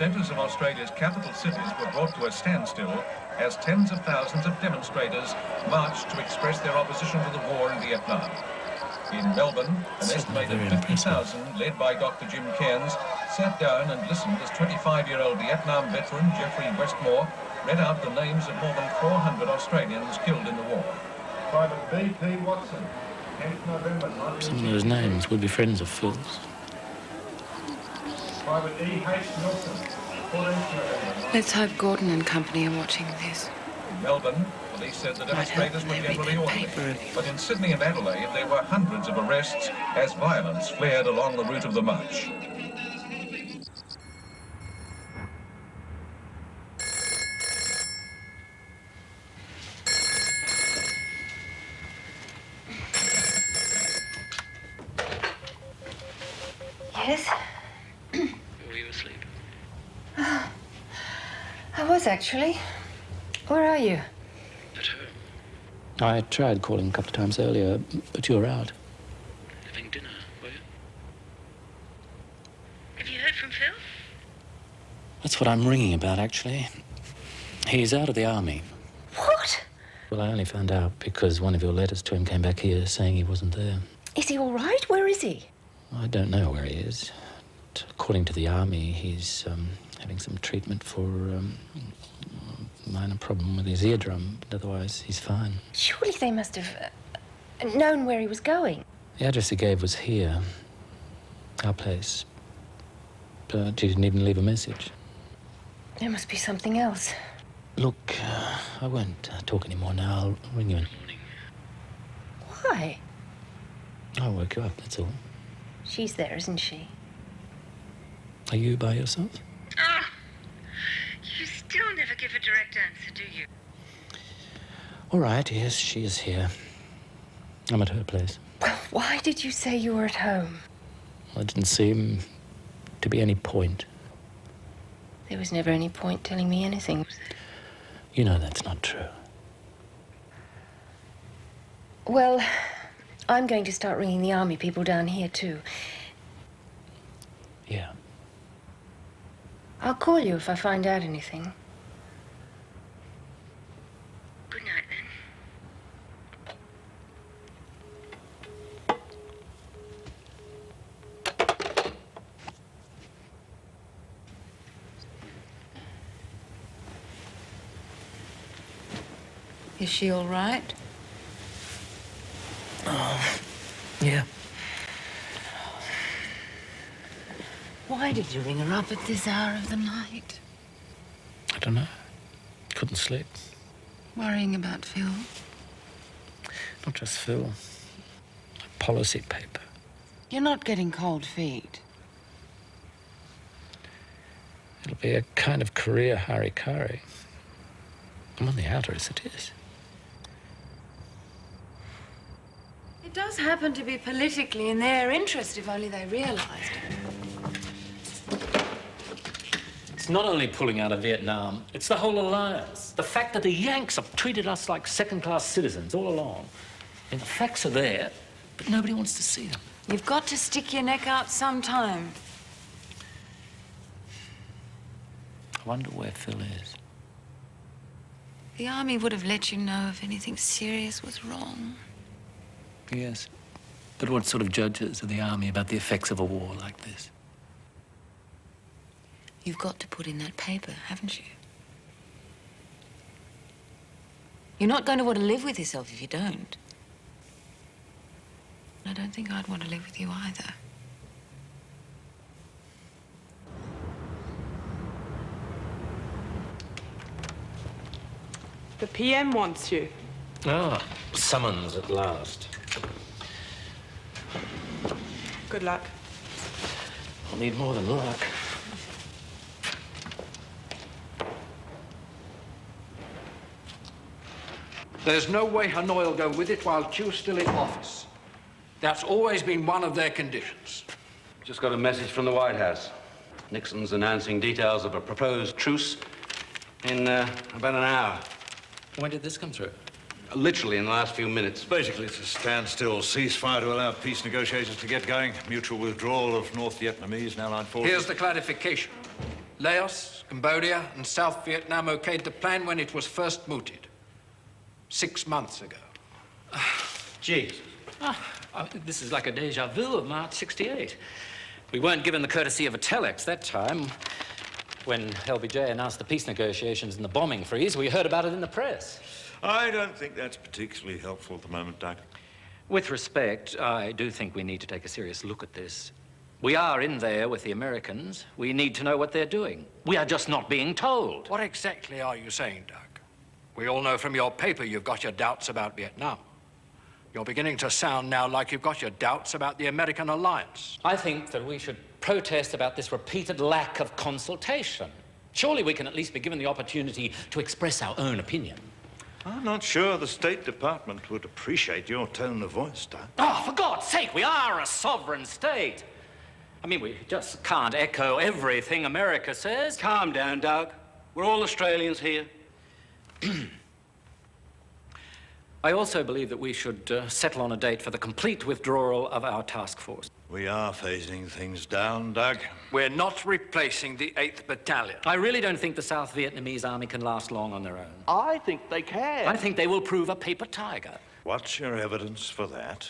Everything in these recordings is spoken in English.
centres of Australia's capital cities were brought to a standstill as tens of thousands of demonstrators marched to express their opposition to the war in Vietnam. In Melbourne, an estimated 50,000, led by Dr. Jim Cairns, sat down and listened as 25-year-old Vietnam veteran Jeffrey Westmore read out the names of more than 400 Australians killed in the war. Private B.P. Watson, 10th November 1960. Some of those names would be friends of Phil's. Private E.H. Nelson, 14th November. Let's hope Gordon and company are watching this. In Melbourne, police said the demonstrators were generally orderly, but in Sydney and Adelaide there were hundreds of arrests as violence flared along the route of the march. Yes? Were you asleep? I was, actually. Where are you? At home. I tried calling a couple of times earlier, but you were out. Having dinner, were you? Have you heard from Phil? That's what I'm ringing about, actually. He's out of the army. What? Well, I only found out because one of your letters to him came back here saying he wasn't there. Is he all right? Where is he? I don't know where he is. According to the army, he's having some treatment for a minor problem with his eardrum, but otherwise he's fine. Surely they must have known where he was going. The address he gave was here, our place, but he didn't even leave a message. There must be something else. Look, I won't talk anymore now. I'll ring you in the morning. Why? I'll woke you up, that's all. She's there, isn't she? Are you by yourself? Ah, you still never give a direct answer, do you? All right, yes, she is here. I'm at her place. Well, why did you say you were at home? Well, it didn't seem to be any point. There was never any point telling me anything, was there? You know that's not true. Well, I'm going to start ringing the army people down here, too. Yeah. I'll call you if I find out anything. Good night, then. Is she all right? Yeah. Why did you ring her up at this hour of the night? I don't know. Couldn't sleep. Worrying about Phil? Not just Phil. A policy paper. You're not getting cold feet. It'll be a kind of career harikari. I'm on the outer as it is. It does happen to be politically in their interest, if only they realized it. It's not only pulling out of Vietnam, it's the whole alliance. The fact that the Yanks have treated us like second-class citizens all along. And the facts are there, but nobody wants to see them. You've got to stick your neck out sometime. I wonder where Phil is. The army would have let you know if anything serious was wrong. Yes. But what sort of judges are the army about the effects of a war like this? You've got to put in that paper, haven't you? You're not going to want to live with yourself if you don't. I don't think I'd want to live with you either. The PM wants you. Ah, summons at last. Good luck. I'll need more than luck. There's no way Hanoi will go with it while Q's still in office. That's always been one of their conditions. Just got a message from the White House. Nixon's announcing details of a proposed truce in about an hour. When did this come through? Literally in the last few minutes. Basically, it's a standstill ceasefire to allow peace negotiations to get going. Mutual withdrawal of North Vietnamese and Allied forces. Here's the clarification. Laos, Cambodia, and South Vietnam okayed the plan when it was first mooted. 6 months ago. Jeez. This is like a déjà vu of March '68. We weren't given the courtesy of a telex that time. When LBJ announced the peace negotiations and the bombing freeze, we heard about it in the press. I don't think that's particularly helpful at the moment, Doug. With respect, I do think we need to take a serious look at this. We are in there with the Americans. We need to know what they're doing. We are just not being told. What exactly are you saying, Doug? We all know from your paper you've got your doubts about Vietnam. You're beginning to sound now like you've got your doubts about the American alliance. I think that we should protest about this repeated lack of consultation. Surely we can at least be given the opportunity to express our own opinion. I'm not sure the State Department would appreciate your tone of voice, Doug. Oh, for God's sake, we are a sovereign state. I mean, we just can't echo everything America says. Calm down, Doug. We're all Australians here. I also believe that we should settle on a date for the complete withdrawal of our task force. We are phasing things down, Doug. We're not replacing the 8th Battalion. I really don't think the South Vietnamese army can last long on their own. I think they can. I think they will prove a paper tiger. What's your evidence for that?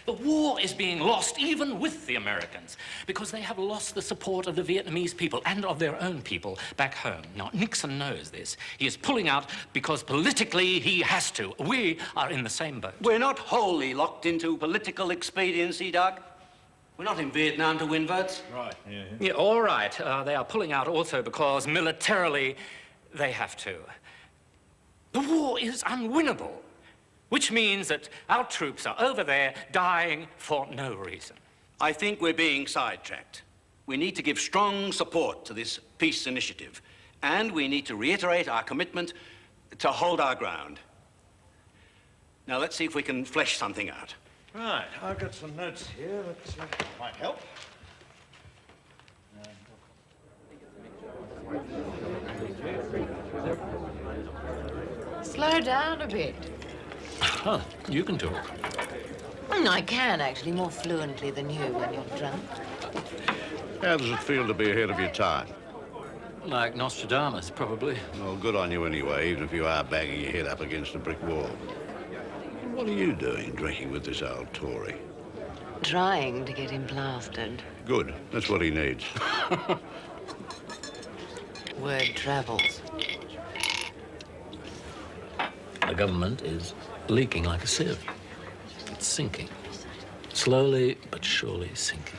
The war is being lost even with the Americans because they have lost the support of the Vietnamese people and of their own people back home. Now, Nixon knows this. He is pulling out because politically he has to. We are in the same boat. We're not wholly locked into political expediency, Doug. We're not in Vietnam to win votes. Right, Yeah, all right. They are pulling out also because militarily they have to. The war is unwinnable, which means that our troops are over there dying for no reason. I think we're being sidetracked. We need to give strong support to this peace initiative, and we need to reiterate our commitment to hold our ground. Now, let's see if we can flesh something out. Right, I've got some notes here that might help. Slow down a bit. Huh, you can talk. I can, actually, more fluently than you when you're drunk. How does it feel to be ahead of your time? Like Nostradamus, probably. Well, good on you anyway, even if you are banging your head up against a brick wall. What are you doing, drinking with this old Tory? Trying to get him plastered. Good. That's what he needs. Word travels. The government is leaking like a sieve. It's sinking. Slowly but surely sinking.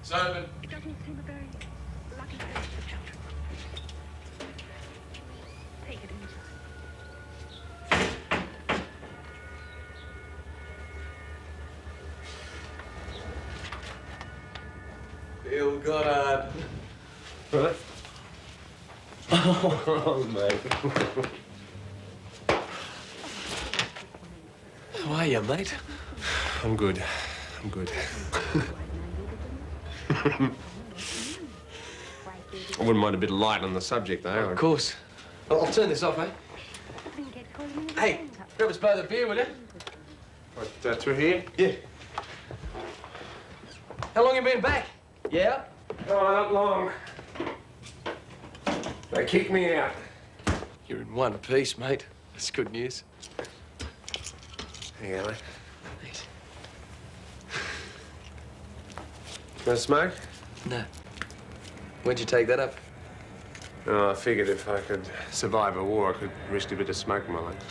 Simon. It doesn't seem a very lucky day for children. Take it inside. Bill Goddard. What? Oh, mate. How are you, mate? I'm good. I'm good. I wouldn't mind a bit of light on the subject, though. Of course. I'll turn this off, eh? Hey, grab us both a beer, will you? What, through here? Yeah. How long you been back? Yeah? Oh, not long. They kicked me out. You're in one piece, mate. That's good news. Hang on, mate. Want to smoke? No. Where'd you take that up? Oh, I figured if I could survive a war, I could risk a bit of smoke in my lungs.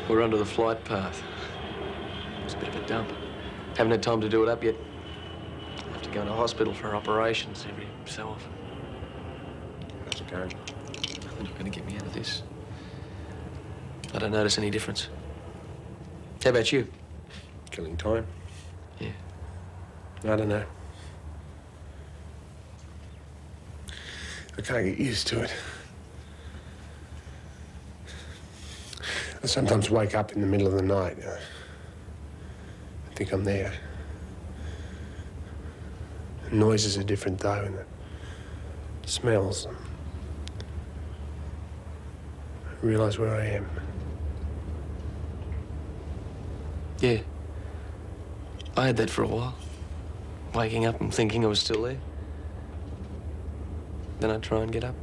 We're under the flight path. It's a bit of a dump. Haven't had time to do it up yet. I have to go into hospital for operations every so often. How's it going? They're not going to get me out of this. I don't notice any difference. How about you? Killing time? Yeah. I don't know. I can't get used to it. I sometimes wake up in the middle of the night. I think I'm there. The noises are different, though, and the smells. I realise where I am. Yeah. I had that for a while. Waking up and thinking I was still there. Then I'd try and get up.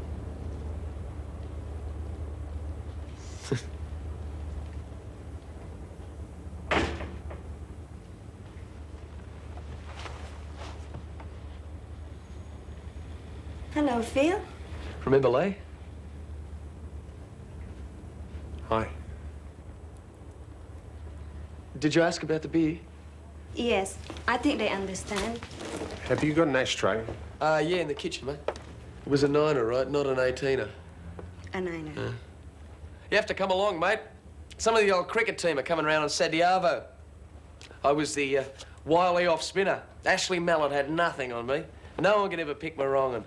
Hello, Phil. Remember Leigh? Hi. Did you ask about the beer? Yes, I think they understand. Have you got an ashtray? Yeah, in the kitchen, mate. It was a 9er, right? Not an 18er. A 9er. You have to come along, mate. Some of the old cricket team are coming around on Sadiavo. I was the wily off spinner. Ashley Mallett had nothing on me. No one could ever pick me wrong. And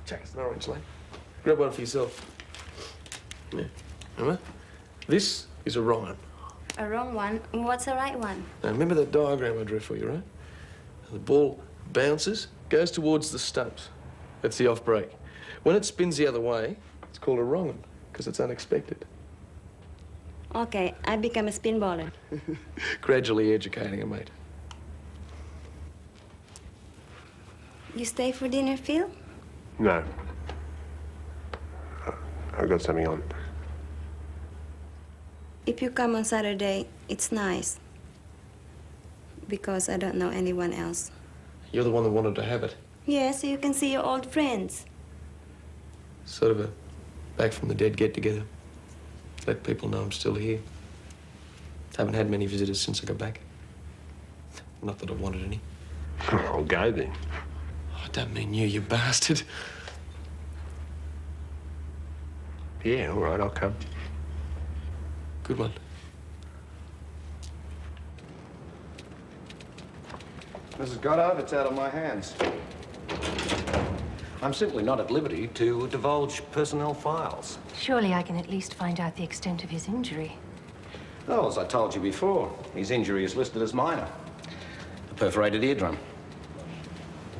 chuck us an orange, mate. Grab one for yourself. Yeah. Remember? This is a wrong one. A wrong one? What's the right one? Now, remember that diagram I drew for you, right? The ball bounces, goes towards the stumps. That's the off break. When it spins the other way, it's called a wrong one, because it's unexpected. Okay, I become a spin baller. Gradually educating her, mate. You stay for dinner, Phil? No. I've got something on. If you come on Saturday, it's nice. Because I don't know anyone else. You're the one that wanted to have it. Yeah, so you can see your old friends. Sort of a back from the dead get-together. Let people know I'm still here. Haven't had many visitors since I got back. Not that I wanted any. I'll go then. I don't mean you bastard. Yeah, all right, I'll come. Good one. Mrs. Goddard, it's out of my hands. I'm simply not at liberty to divulge personnel files. Surely I can at least find out the extent of his injury. Oh, as I told you before, his injury is listed as minor. A perforated eardrum.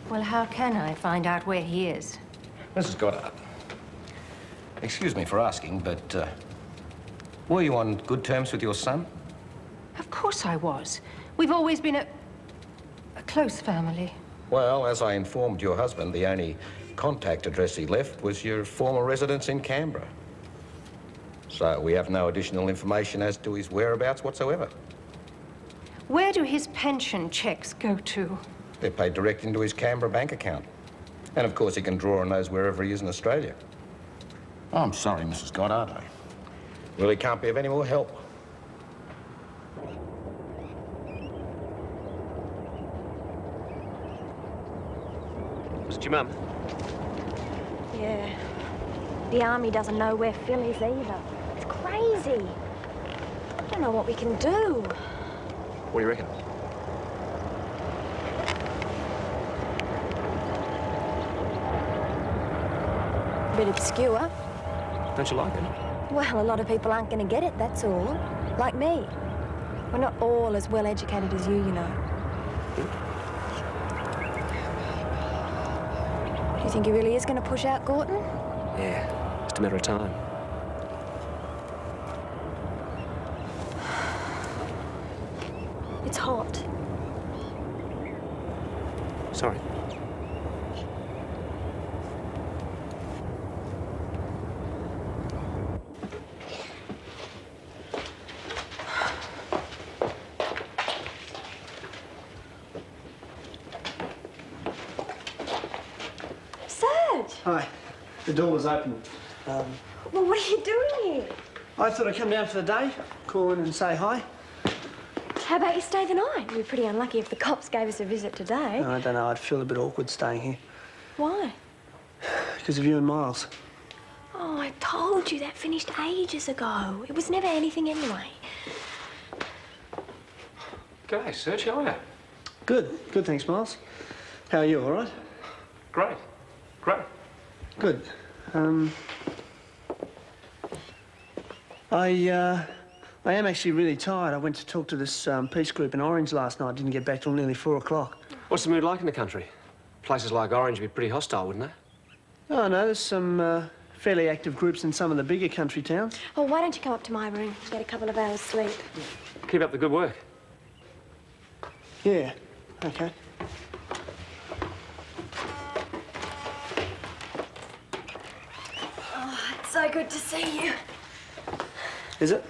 Well, how can I find out where he is? Mrs. Goddard, excuse me for asking, but were you on good terms with your son? Of course I was. We've always been a close family. Well, as I informed your husband, the only contact address he left was your former residence in Canberra. So we have no additional information as to his whereabouts whatsoever. Where do his pension checks go to? They're paid direct into his Canberra bank account. And of course he can draw on those wherever he is in Australia. Oh, I'm sorry, Mrs. Goddard. I really can't be of any more help. Was it your mum? Yeah. The army doesn't know where Phil is either. It's crazy. I don't know what we can do. What do you reckon? A bit obscure. Don't you like it? Well, a lot of people aren't going to get it, that's all. Like me. We're not all as well educated as you know. Do you think he really is going to push out Gorton? Yeah, just a matter of time. It's hot. Sorry. Hi. The door was open. Well, what are you doing here? I thought I'd come down for the day, call in and say hi. How about you stay the night? We'd be pretty unlucky if the cops gave us a visit today. No, I don't know. I'd feel a bit awkward staying here. Why? Because of you and Miles. Oh, I told you that finished ages ago. It was never anything anyway. G'day, Serge. How are you? Good. Good, thanks, Miles. How are you, all right? Great. Great. Good. I am actually really tired. I went to talk to this peace group in Orange last night. Didn't get back till nearly 4 o'clock. What's the mood like in the country? Places like Orange would be pretty hostile, wouldn't they? Oh, no, there's some fairly active groups in some of the bigger country towns. Oh, why don't you come up to my room, get a couple of hours sleep? Keep up the good work. Yeah, okay. Oh, it's so good to see you. Is it?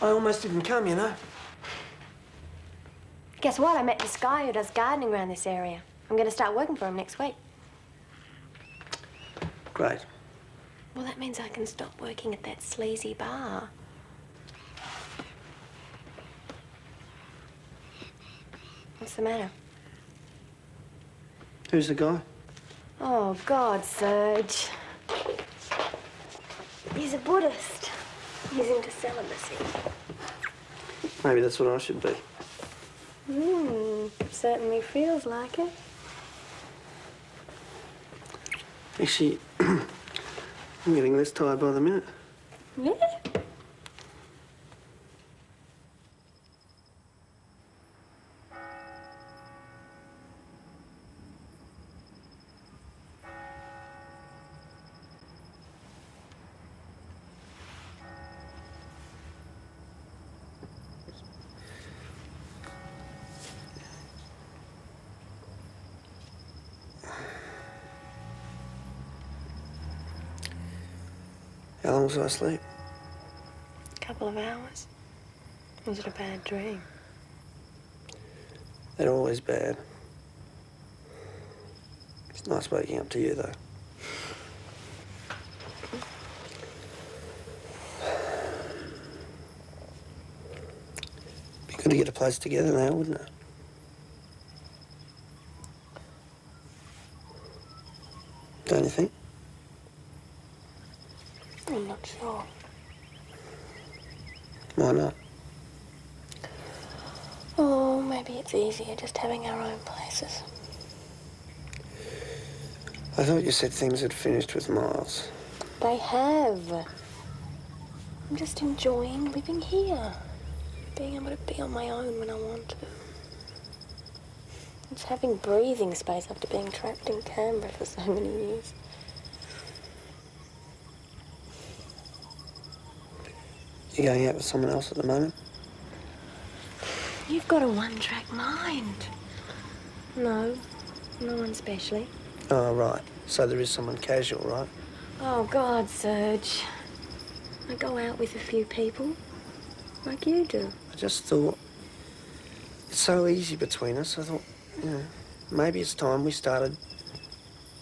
I almost didn't come, you know. Guess what? I met this guy who does gardening around this area. I'm going to start working for him next week. Great. Well, that means I can stop working at that sleazy bar. What's the matter? Who's the guy? Oh, God, Serge. He's a Buddhist. He's into celibacy. Maybe that's what I should be. Certainly feels like it. Actually, I'm getting less tired by the minute. Yeah? How long was I asleep? A couple of hours. Was it a bad dream? They're always bad. It's nice waking up to you, though. Be good to get a place together now, wouldn't it? Don't you think? I'm not sure. Why not? Oh, maybe it's easier just having our own places. I thought you said things had finished with Miles. They have. I'm just enjoying living here. Being able to be on my own when I want to. It's having breathing space after being trapped in Canberra for so many years. You going out with someone else at the moment? You've got a one-track mind. No, no one specially. Oh, right. So there is someone casual, right? Oh, God, Serge. I go out with a few people, like you do. I just thought, it's so easy between us. I thought, you know, maybe it's time we started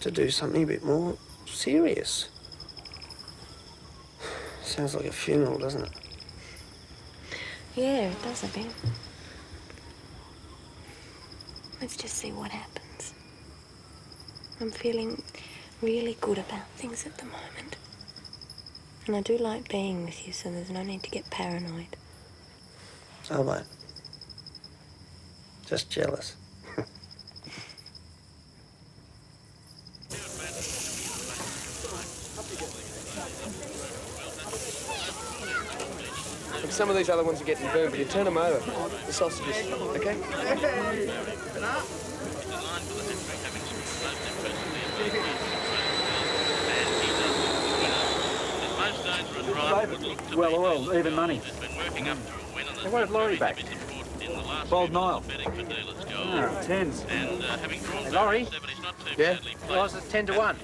to do something a bit more serious. Sounds like a funeral, doesn't it? Yeah, it does a bit. Let's just see what happens. I'm feeling really good about things at the moment. And I do like being with you, so there's no need to get paranoid. I won't. Just jealous. Look, some of these other ones are getting burned, but you turn them over. The sausages, okay? Well, even money. They wanted Laurie back. Bold Nile. Oh, tens. Hey, Laurie. Yeah? Well, it's 10 to 1.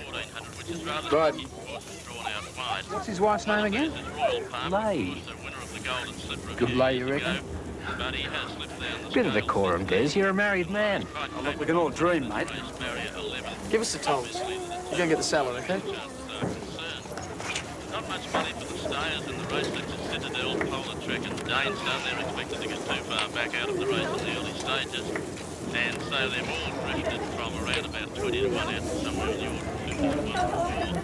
Right. What's his wife's name again? Lay. Good lay, you reckon? Bit of decorum, Des. You're a married man. Oh, look, we can all dream, mate. Give us the tongs. You're going to get the salad, OK? Not much money for the stayers in the race such as Citadel, Polar Trek and Danestone. They're expected to get too far back out of the race in the early stages. And so they've all drifted from around about 20 to 1 out to somewhere in the order of 50 to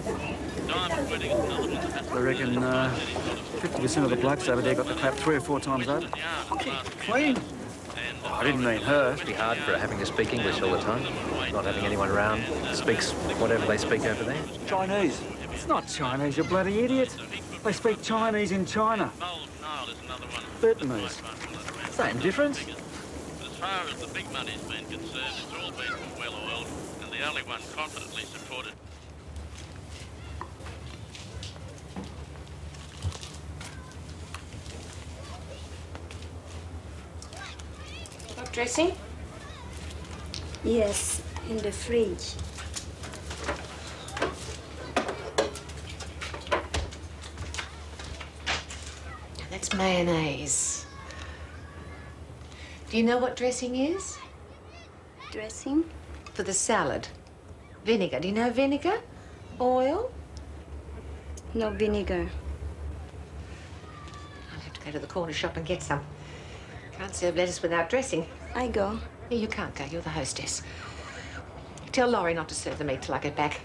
1. Diamond Wedding is another one that has... I reckon 50% of the blokes over there got the clap 3 or 4 times over. Clean. Oh, I didn't mean her. It'd be hard for her having to speak English all the time, not having anyone around that speaks whatever they speak over there. Chinese. It's not Chinese, you bloody idiot. They speak Chinese in China. Vietnamese. Same difference. As far as the big money's been concerned, it's all been well oiled, and the only one confidently supported. Dressing? Yes, in the fridge. That's mayonnaise. Do you know what dressing is? Dressing? For the salad. Vinegar. Do you know vinegar? Oil? No vinegar. I'll have to go to the corner shop and get some. Can't serve lettuce without dressing. I go. Yeah, you can't go. You're the hostess. Tell Laurie not to serve the meat till I get back.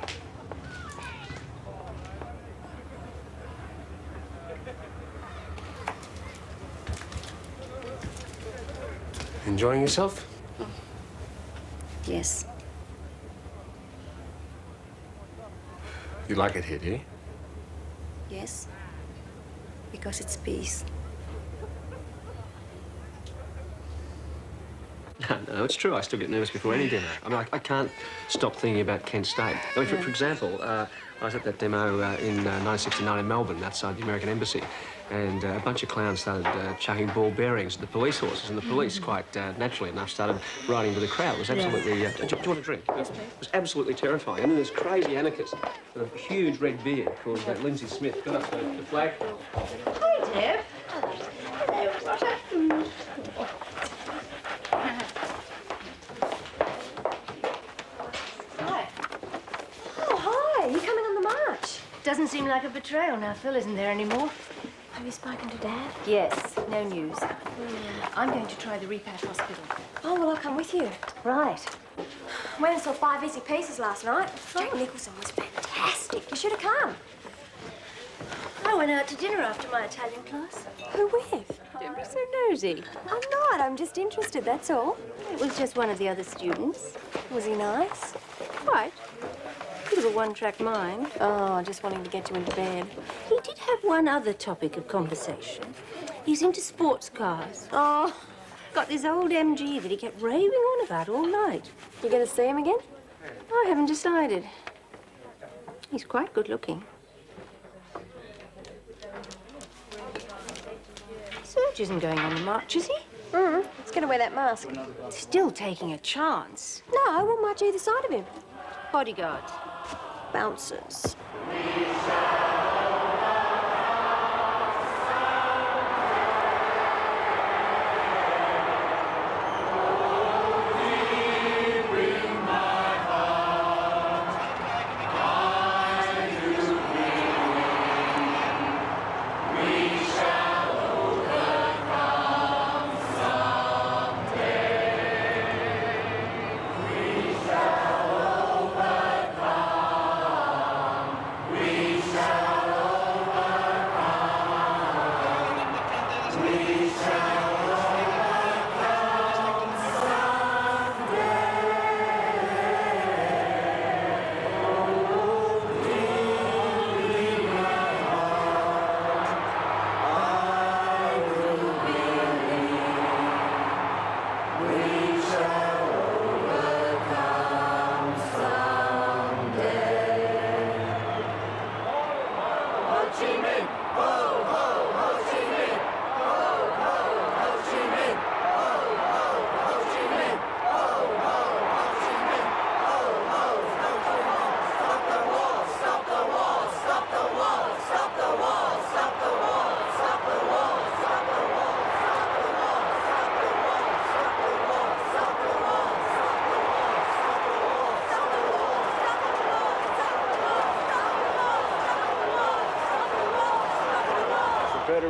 Enjoying yourself? Yes. You like it here, do you? Yes. Because it's peace. No, it's true. I still get nervous before any demo. I mean, I can't stop thinking about Kent State. I mean, for example, I was at that demo in 1969 in Melbourne, outside the American Embassy, and a bunch of clowns started chucking ball bearings at the police horses, and the police, quite naturally enough, started riding into the crowd. It was absolutely... do you want a drink? Yes, please. It was absolutely terrifying. And then this crazy anarchist with a huge red beard called Lindsay Smith got up to the flagpole. Hi, Deb. Hello, Potter. Hi. Oh, hi. You coming on the march? Doesn't seem like a betrayal now Phil isn't there anymore. Have you spoken to Dad? Yes, no news. I'm going to try the Repat Hospital. Oh, well, I'll come with you. Right. Went and saw 5 easy pieces last night. Jack Nicholson was fantastic. You should have come. I went out to dinner after my Italian class. Who with? Deborah's so nosy. I'm not. I'm just interested, that's all. It was just one of the other students. Was he nice? Quite. Bit of a one-track mind. Oh, just wanting to get you into bed. He did have one other topic of conversation. He's into sports cars. Oh. Got this old MG that he kept raving on about all night. You going to see him again? I haven't decided. He's quite good looking. Serge isn't going on the march, is he? He's going to wear that mask. Still taking a chance. No, I won't march either side of him. Bodyguards. Bouncers.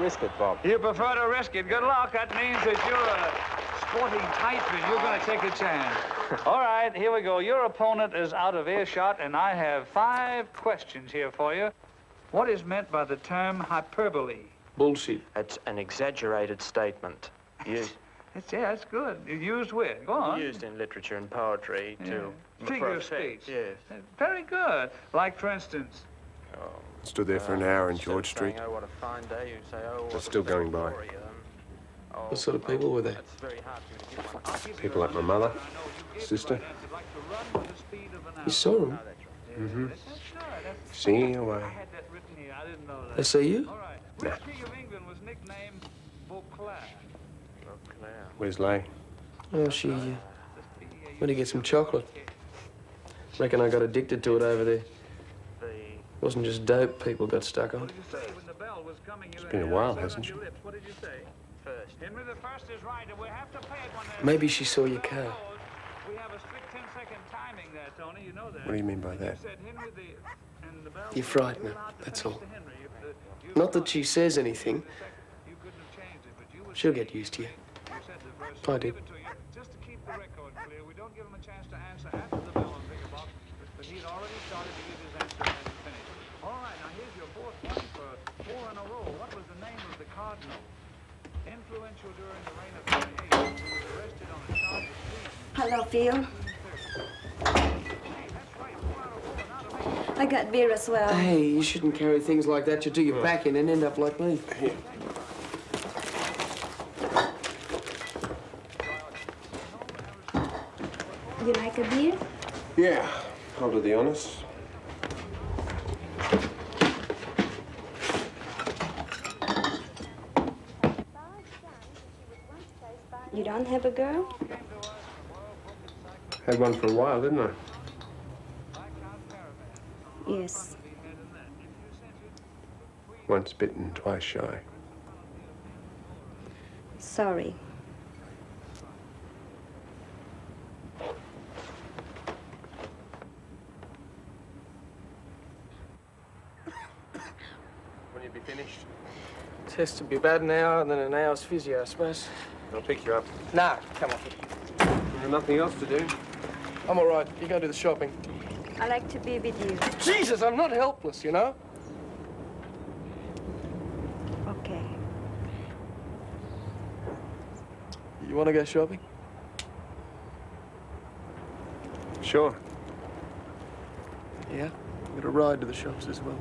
risk it, Bob. You prefer to risk it. Good luck. That means that you're a sporting type and you're going to take a chance. All right, here we go. Your opponent is out of earshot, and I have 5 questions here for you. What is meant by the term hyperbole? Bullshit. It's an exaggerated statement. Used. That's good. Used where? Go on. Used in literature and poetry to... Figure of speech. Yes. Very good. Like, for instance... Stood there for an hour in George Street. Oh, what a fine day. You say, oh, They're still going by. What sort of people were there? People like my mother, sister. You saw them? Mm-hmm. Singing away. They see you? Nah. Where's Lay? Oh, she went to get some chocolate. Reckon I got addicted to it over there. It wasn't just dope people got stuck on. It's been a while, hasn't she? Maybe she saw your car. What do you mean by that? You frighten her, that's all. Not that she says anything. She'll get used to you. I did. Hello, Phil. I got beer as well. Hey, you shouldn't carry things like that. You'll do your back in and end up like me. Here. You like a beer? Yeah, I'll do the honors. You don't have a girl? Had one for a while, didn't I? Yes. Once bitten, twice shy. Sorry. When you be finished? Test will be about an hour and then an hour's physio, I suppose. I'll pick you up. Nah, come on. There's nothing else to do. I'm all right. You go do the shopping. I like to be with you. Jesus, I'm not helpless, you know? Okay. You want to go shopping? Sure. Yeah? I'm gonna ride to the shops as well.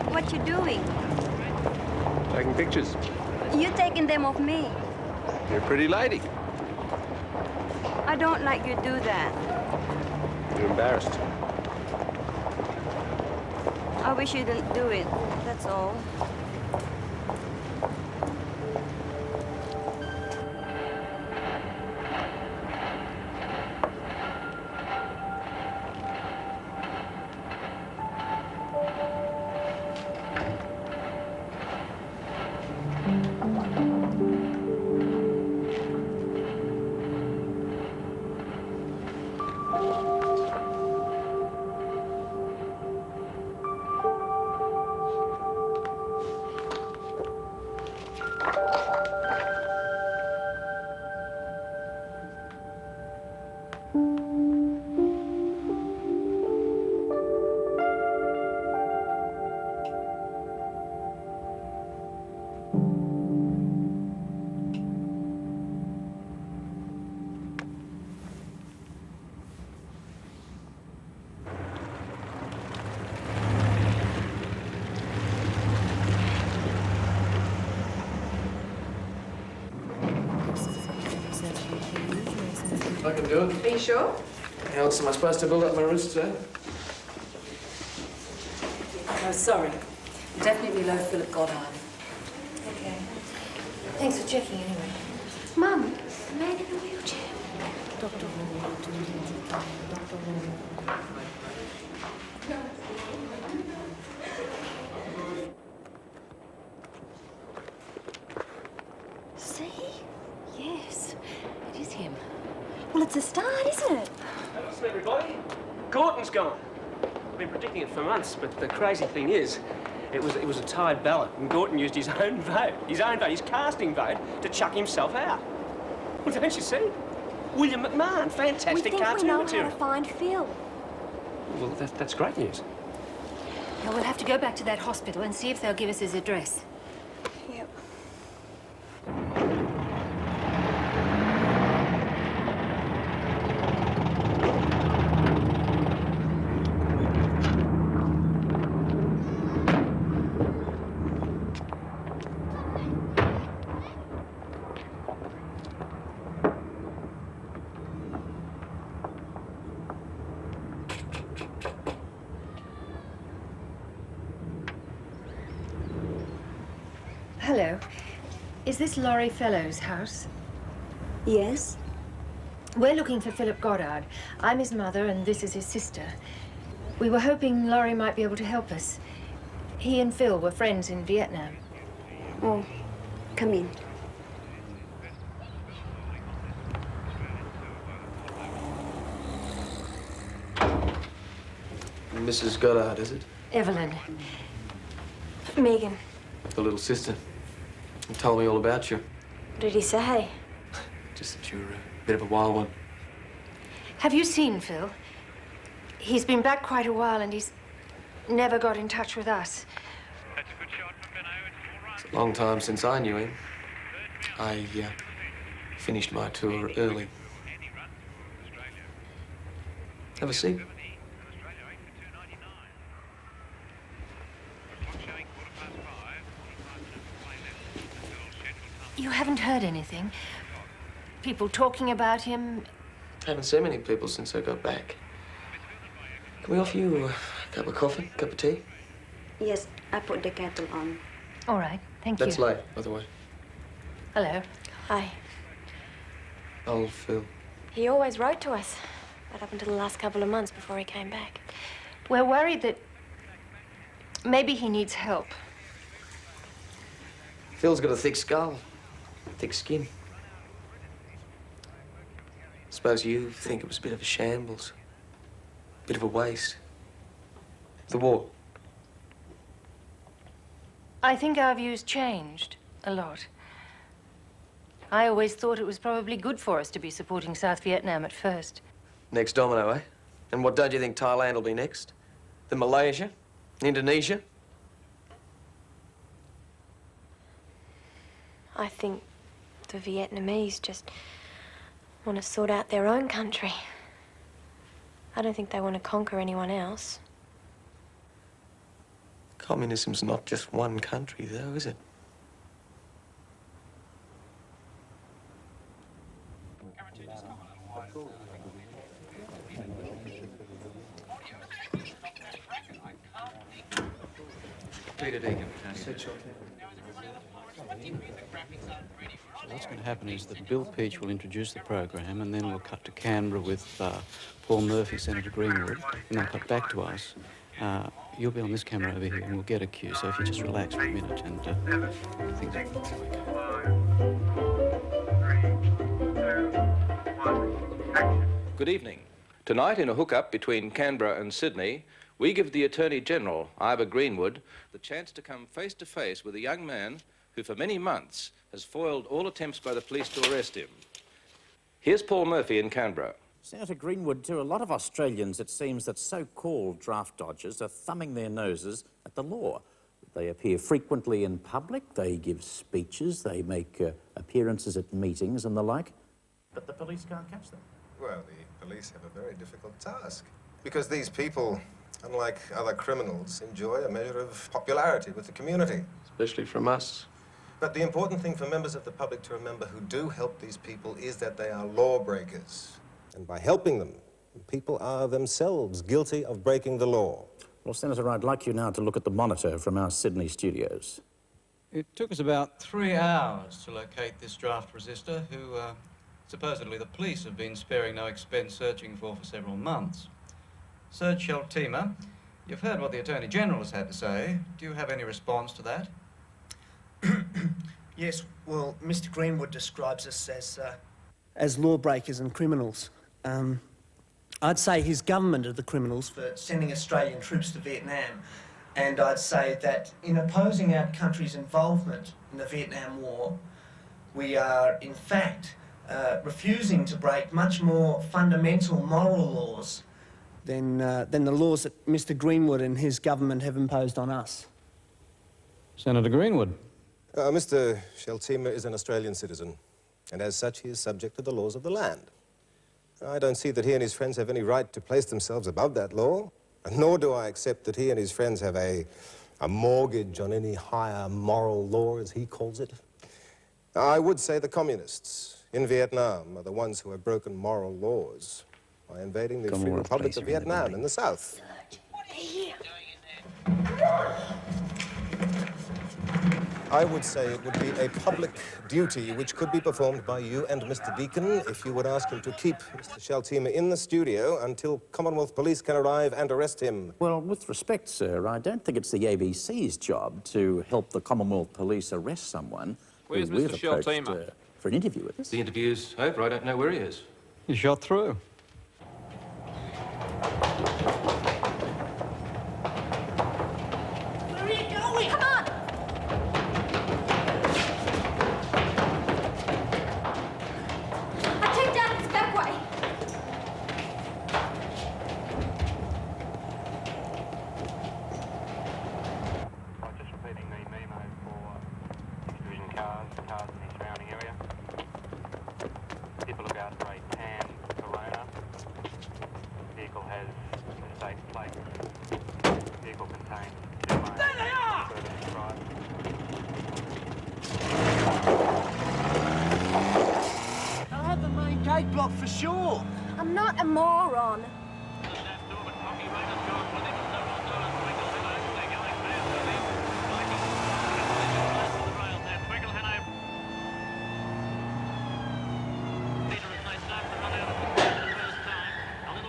What you doing? Taking pictures. You taking them of me. You're a pretty lady. I don't like you do that. You're embarrassed. I wish you didn't do it. That's all. can do it. Are you sure? How else am I supposed to build up my wrists, eh? Oh, sorry. Definitely low Philip Goddard. Okay. Thanks for checking anyway. Mum, the man in the wheelchair. Dr. See? Yes. It is him. Well, it's a start, isn't it? Listen, everybody. Gorton's gone. I've been predicting it for months, but the crazy thing is, it was a tied ballot, and Gorton used his own vote, his casting vote, to chuck himself out. Well, don't you see? William McMahon, fantastic we think cartoon we know material. how to find Phil. Well, that's great news. Now, we'll have to go back to that hospital and see if they'll give us his address. Yep. Hello. Is this Laurie Fellows' house? Yes. We're looking for Philip Goddard. I'm his mother, and this is his sister. We were hoping Laurie might be able to help us. He and Phil were friends in Vietnam. Oh, come in. Mrs. Goddard, is it? Evelyn. Megan, The little sister. He told me all about you. what did he say? Just that you're a bit of a wild one. Have you seen Phil? He's been back quite a while, and he's never got in touch with us. It's a long time since I knew him. I finished my tour early. Have a seat. You haven't heard anything? People talking about him? Haven't seen many people since I got back. Can we offer you a cup of coffee, cup of tea? Yes, I put the kettle on. All right, thank you. That's late, by the way. Hello. Hi. Old Phil. He always wrote to us, but up until the last couple of months before he came back. We're worried that maybe he needs help. Phil's got a thick skull, thick skin. Suppose you think it was a bit of a shambles, a bit of a waste. The war. I think our views changed a lot. I always thought it was probably good for us to be supporting South Vietnam at first. Next domino, eh? And what don't you think Thailand will be next? Then Malaysia? Indonesia? I think the Vietnamese just want to sort out their own country. I don't think they want to conquer anyone else. Communism's not just one country, though, is it? Peter Deacon. What's going to happen is that Bill Peach will introduce the program, and then we'll cut to Canberra with Paul Murphy, Senator Greenwood, and they'll cut back to us. You'll be on this camera over here, and we'll get a cue. So if you just relax for a minute and things Good evening. Tonight, in a hookup between Canberra and Sydney, we give the Attorney-General, Ivor Greenwood, the chance to come face-to-face with a young man who for many months has foiled all attempts by the police to arrest him. Here's Paul Murphy in Canberra. Senator Greenwood, to a lot of Australians, it seems that so-called draft dodgers are thumbing their noses at the law. They appear frequently in public, they give speeches, they make appearances at meetings and the like, but the police can't catch them. Well, the police have a very difficult task, because these people, unlike other criminals, enjoy a measure of popularity with the community. Especially from us. But the important thing for members of the public to remember who do help these people is that they are lawbreakers. And by helping them, people are themselves guilty of breaking the law. Well, Senator, I'd like you now to look at the monitor from our Sydney studios. It took us about 3 hours to locate this draft resistor, who supposedly the police have been sparing no expense searching for several months. Serge Sheltima, you've heard what the Attorney General has had to say. Do you have any response to that? Yes, well, Mr. Greenwood describes us as lawbreakers and criminals. I'd say his government are the criminals for sending Australian troops to Vietnam. And I'd say that in opposing our country's involvement in the Vietnam War, we are, in fact, refusing to break much more fundamental moral laws than the laws that Mr. Greenwood and his government have imposed on us. Senator Greenwood. Mr. Sheltima is an Australian citizen, and as such he is subject to the laws of the land. I don't see that he and his friends have any right to place themselves above that law, nor do I accept that he and his friends have a mortgage on any higher moral law, as he calls it. I would say the communists in Vietnam are the ones who have broken moral laws by invading the Free Republic of Vietnam in the south. I would say it would be a public duty which could be performed by you and Mr. Deacon if you would ask him to keep Mr. Sheltima in the studio until Commonwealth Police can arrive and arrest him. Well, with respect, sir, I don't think it's the ABC's job to help the Commonwealth Police arrest someone. Where's who we've Mr. approached, Sheltima? For an interview with us. The interview's over. I don't know where he is. You shot through. Where are you going? Come on! I take down this back way. Just repeating the memo for division cars in the surrounding area. Keep a lookout for a tan Corona. Vehicle has mistake plates. Vehicle contains 2 miles. There they are! I had the main gate blocked for sure. I'm not a moron.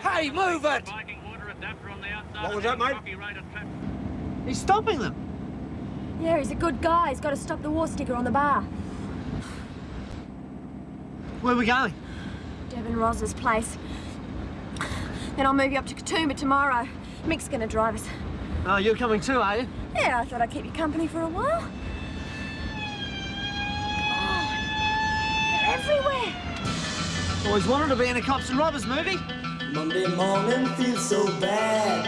Hey, move it! What was that, mate? He's stopping them. Yeah, he's a good guy. He's got to stop the war sticker on the bar. Where are we going? Devin Ross's place. Then I'll move you up to Katoomba tomorrow. Mick's gonna drive us. Oh, you're coming too, are you? Yeah, I thought I'd keep you company for a while. Oh, they're everywhere. Always wanted to be in a cops and robbers movie. Monday morning feels so bad.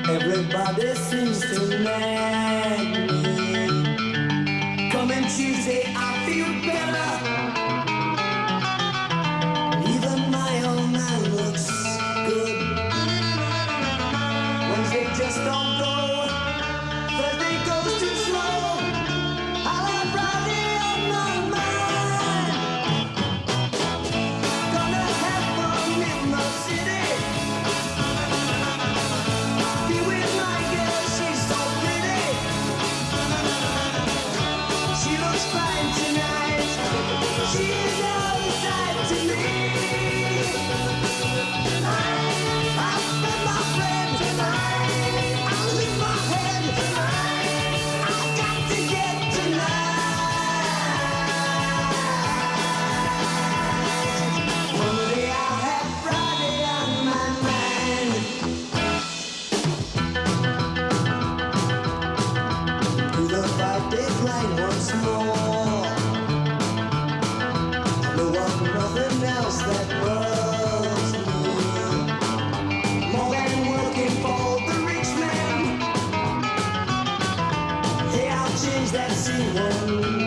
Everybody seems to nag me. Coming Tuesday, I feel better. Even my old man looks good. Wednesday just don't go. Thursday goes too slow. I'll have Friday on my mind. Gonna have fun in the city. Be with my girl, she's so pretty. She looks fine tonight. She's all the side to me. I'll spend my friend tonight. I'll lose my head tonight. I've got to get tonight. Monday I'll have Friday on my mind. To the 5-day grind once more. No one, nothing else that loves me. More than working for the rich man. Hey, I'll change that scene one